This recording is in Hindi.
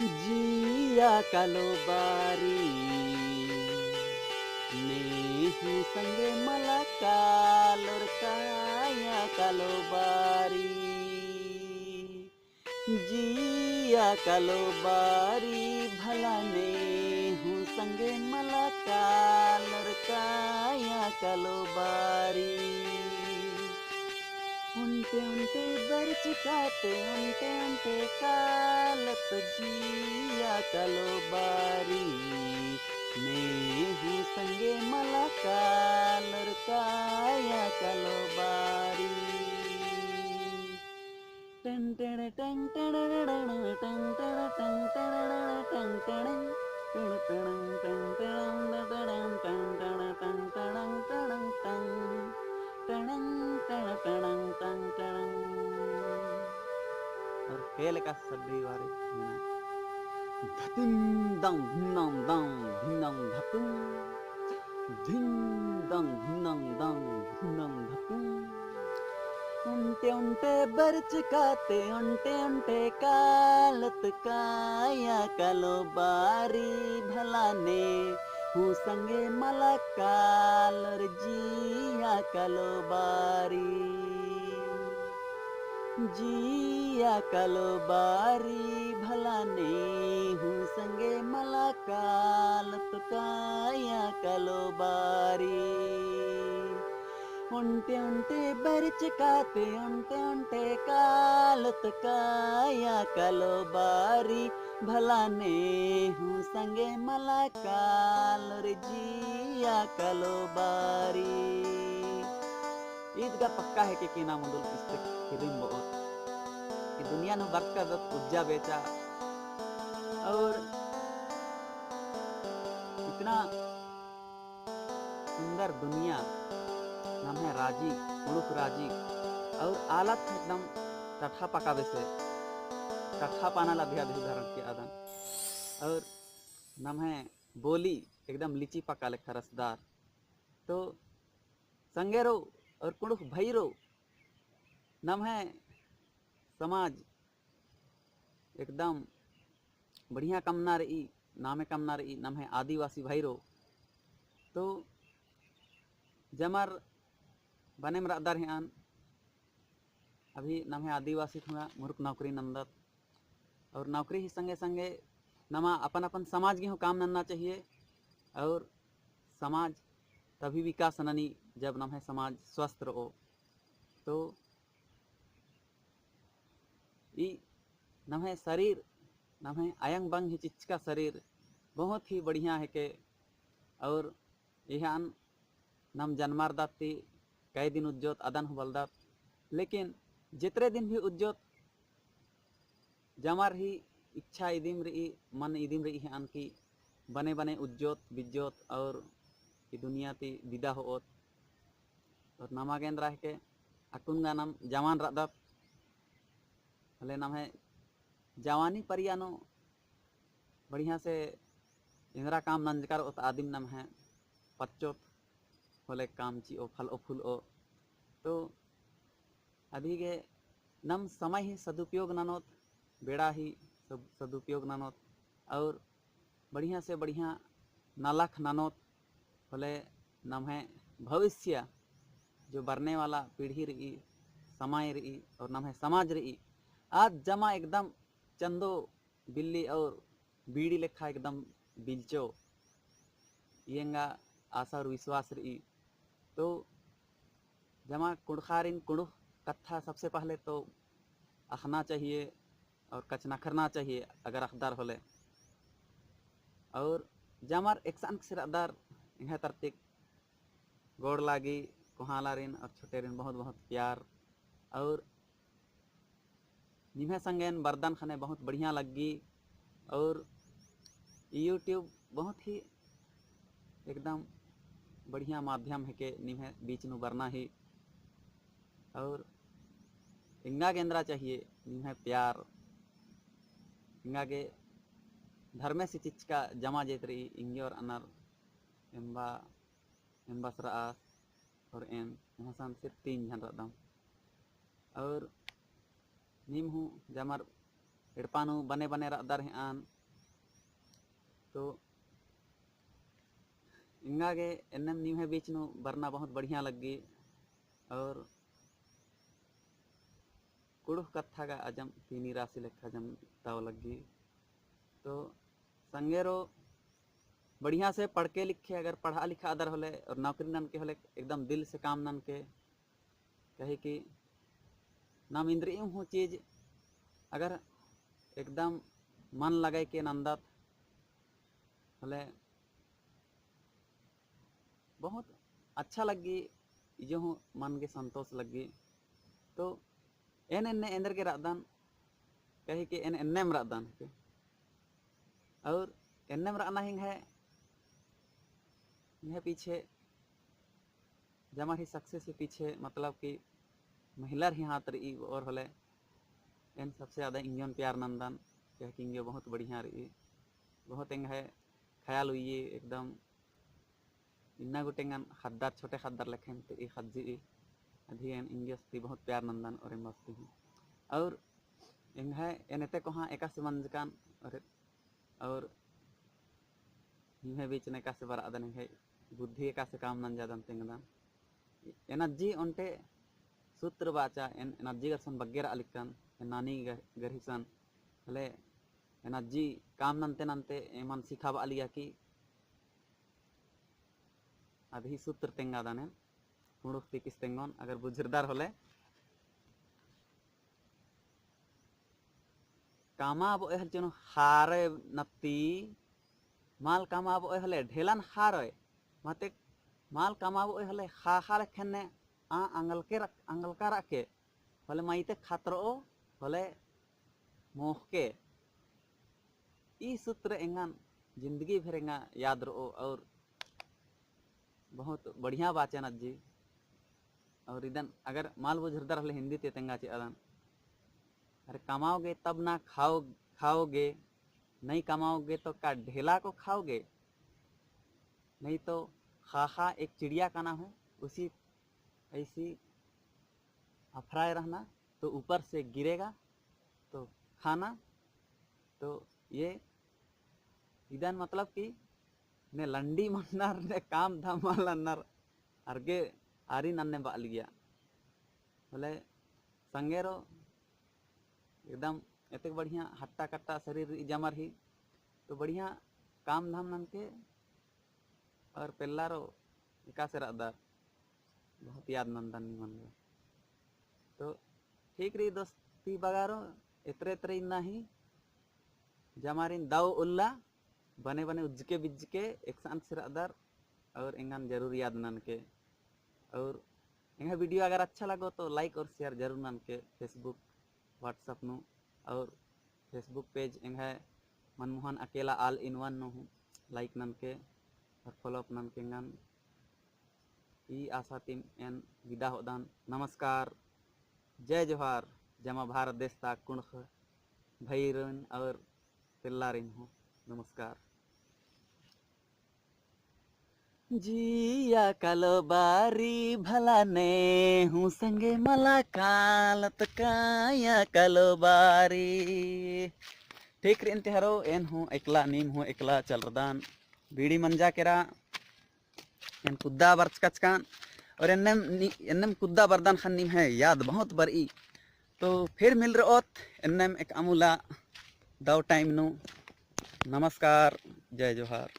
जिया कालो बारी नेहू संगे मला कालोर काया कालो बारी जिया कालो बारी भला नेहू संगे मला कालोर काया कालो बारी उनते उनते बरचकाते उनते उनते कालत जिया कालो बारी नेहू संगे मला कालर काया कालो बारी टन टन टन टन टन टन टन टन टन टन और खेल का सभी वारे धतुम दंग धिन्नम दंग धिन्नम धतुम धिन दंग धिन्नम दंग धिन्नम धतुम उनते उनते बरचकाते उनते उनते कालत काया कालो बारी भला ने हूँ संगे मला कालर जिया कालो बारी जिया कालो बारी भला ने हूँ संगे मला कालत काया कालो बारी उनते उनते बरचकाते उनते उनते कालत काया कालो बारी भला ने हूँ संगे मला कालर जिया कालो बारी ईदगा पक्का है कि ना मुदुल पुस्तक हिरिम बहुत कि दुनिया नु बक्का दत उज्जा बेचा और इतना सुंदर दुनिया नाम है राजी उड़ुक राजी और आलत एकदम टठा पकावे से टठा पाना ला भी धारण के आदन और नाम है बोली एकदम लीची पका ले रसदार तो संगेरो और कुड़ुक भैरो नाम है समाज एकदम बढ़िया कमना रही नामे कमना रही नाम है आदिवासी भैरो तो जमर बने मरादार हैं अभी नाम है आदिवासी थोड़ा मुर्ख नौकरी नंदत और नौकरी ही संगे संगे नमा अपन अपन समाज के काम नन्ना चाहिए और समाज तभी विकास ननी जब नाम है समाज स्वस्थ रहो तो ये नाम है शरीर नाम है आयंग बंग ही चिच का शरीर बहुत ही बढ़िया है के और यह नम जन्मार दाती कई दिन उज्जोत अदन हो बलदात लेकिन जितने दिन भी उज्जोत जमार ही इच्छा इदिम रही मन इदिम रही है अनकी बने बने उज्जोत बिज्जोत और ये दुनिया ती विदा हो और नामा गेंद्र है के अकुंगा नाम जवान रदात भले नाम है जवानी परियानो बढ़िया से इंदिरा काम नंजकार उत आदिम नाम है पच्चोत होले काम ची ओ फल ओ फूल ओ तो अभी के नम समय ही सदुपयोग नानोत बेड़ा ही सदुपयोग नानोत और बढ़िया से बढ़िया नालख नानोत होले नाम है भविष्य जो बरने वाला पीढ़ी रही समय रही और नाम है समाज रही आज जमा एकदम चंदो बिल्ली और बीड़ी लेखा एकदम बिलचो येंगा आशा और विश्वास रही तो जमा कुड़खारिन कुड़ु कत्था सबसे पहले तो अखना चाहिए और कचना करना चाहिए अगर अखदार होले और जमार एकसान सिरदार इन्हें तरतिक गोड़ लागी कोहाला रिन और छोटे रिन बहुत बहुत प्यार और निम्हे संगेन बरदान खाने बहुत बढ़िया लगी और यूट्यूब बहुत ही एकदम बढ़िया माध्यम है के निम्हे बीच नु बरना ही और इंगा गेंद्रा चाहिए निम्हे प्यार इंगा के धर्मे से चिच का जमा जेत रही इंगे और अनर एम्बा एम्बासरा और एन महसान सिर्फ 3 जन रदम और निम हूँ जमर एड़पानु बने बने रादार हैं आन तो इंगागे एनम नीम है बीच नु बरना बहुत बढ़िया लगी और कुड़ुह कथा का अजम तीनी राशि लेखा जम ताव लगी तो संगेरो बढ़िया से पढ़ के लिखे अगर पढ़ा लिखा अदर होले और नौकरी नन के होले एकदम दिल से काम नन के कहे कि नाम इंद्रिय हूँ चीज अगर एकदम मन लगे के नंदत होले बहुत अच्छा लगी जो हूँ मन के संतोष लगी तो एन एन्ने एंदर के रादान कहे कि एन एन्नेम रादान के और एन्नेम राना हिंग है यह पीछे जमार ही सक्सेस के पीछे मतलब कि महिला ही हाथ रही और होले एन सबसे ज़्यादा इंजन प्यार नंदन कह कि इंगे बहुत बढ़िया रही बहुत एंग है ख्याल हुई एकदम इन्ना गोटेंगन खद्दार छोटे खद्दार लेखें तो ये खज्जी अधी एन इंगे बहुत प्यार नंदन और मस्ती हूँ और इंग है एनते को हाँ एका से मंजकान और हिमे बीच ने का से बरा दन है बुद्धि एका से काम नन जादन तेंगदान एनर्जी उनटे सूत्र बाचा एन एनर्जी गरसन बगेरा अलिकन नानी गरहिसन हले एनर्जी काम नंते नंते एमन सिखावा अलिया कि अभी सूत्र तेंगा दाने हुड़ुकती किस तेंगन अगर बुझरदार होले कामा अब एहल चनो हारे नत्ती माल कामा अब एहले ढेलन हारे माते माल कामा अब एहले हारे खेने अंगल का रखे होले माइते खातरो होले मोह के ई सूत्र एंगन जिंदगी भरेंगा याद रो और बहुत बढ़िया बाचन अज्जी और इधन अगर माल बुझरदार होले हिंदी ते तेंगा चे अदन अरे कमाओगे तब ना खाओगे नहीं कमाओगे तो का ढेला को खाओगे नहीं तो खाखा एक चिड़िया का नाम है उसी ऐसी अफराए रहना तो ऊपर से गिरेगा तो खाना तो ये इधन मतलब कि ने लंडी मन्नर ने काम धाम नन्नर अर्गे आरी नन्ने बाल गया बोले संगेरो एकदम एतक बढ़िया हट्टा कट्टा शरीर जमर ही तो बढ़िया काम धाम नन के और पेल्लारो एका से रादार बहुत याद नंदन मन गया तो ठीक रही दोस्ती बगारो इतरे इतरे इन्ना ही जमारिन दाव उल्ला बने बने उज्जके बिज्जके एक साथ से रादार और एंगन जरूर याद नन के और एंगा वीडियो अगर अच्छा लगो तो लाइक और शेयर जरूर नन के फेसबुक व्हाट्सअप नु और फेसबुक पेज एंगा मनमोहन अकेला ऑल इन वन नु लाइक नन के और फॉलो अप नन के एंगन ई आशा टीम एन विदा होदान नमस्कार जय जोहार जमा भारत देश ता कुणख भैरन और पिल्लारिन हो नमस्कार जिया कालो बारी भला ने हूँ संगे मला कालत काया कालो बारी ठीक रे इंतहारो एन हूँ एकला नीम हूँ एकला चल रदान बीड़ी मंजा केरा एन कुद्दा बर्च कचकान और एनम कुद्दा बरदान खान नीम है याद बहुत बरी तो फिर मिल रहा एनम एक अमूला दाव टाइम नु नमस्कार जय जोहार।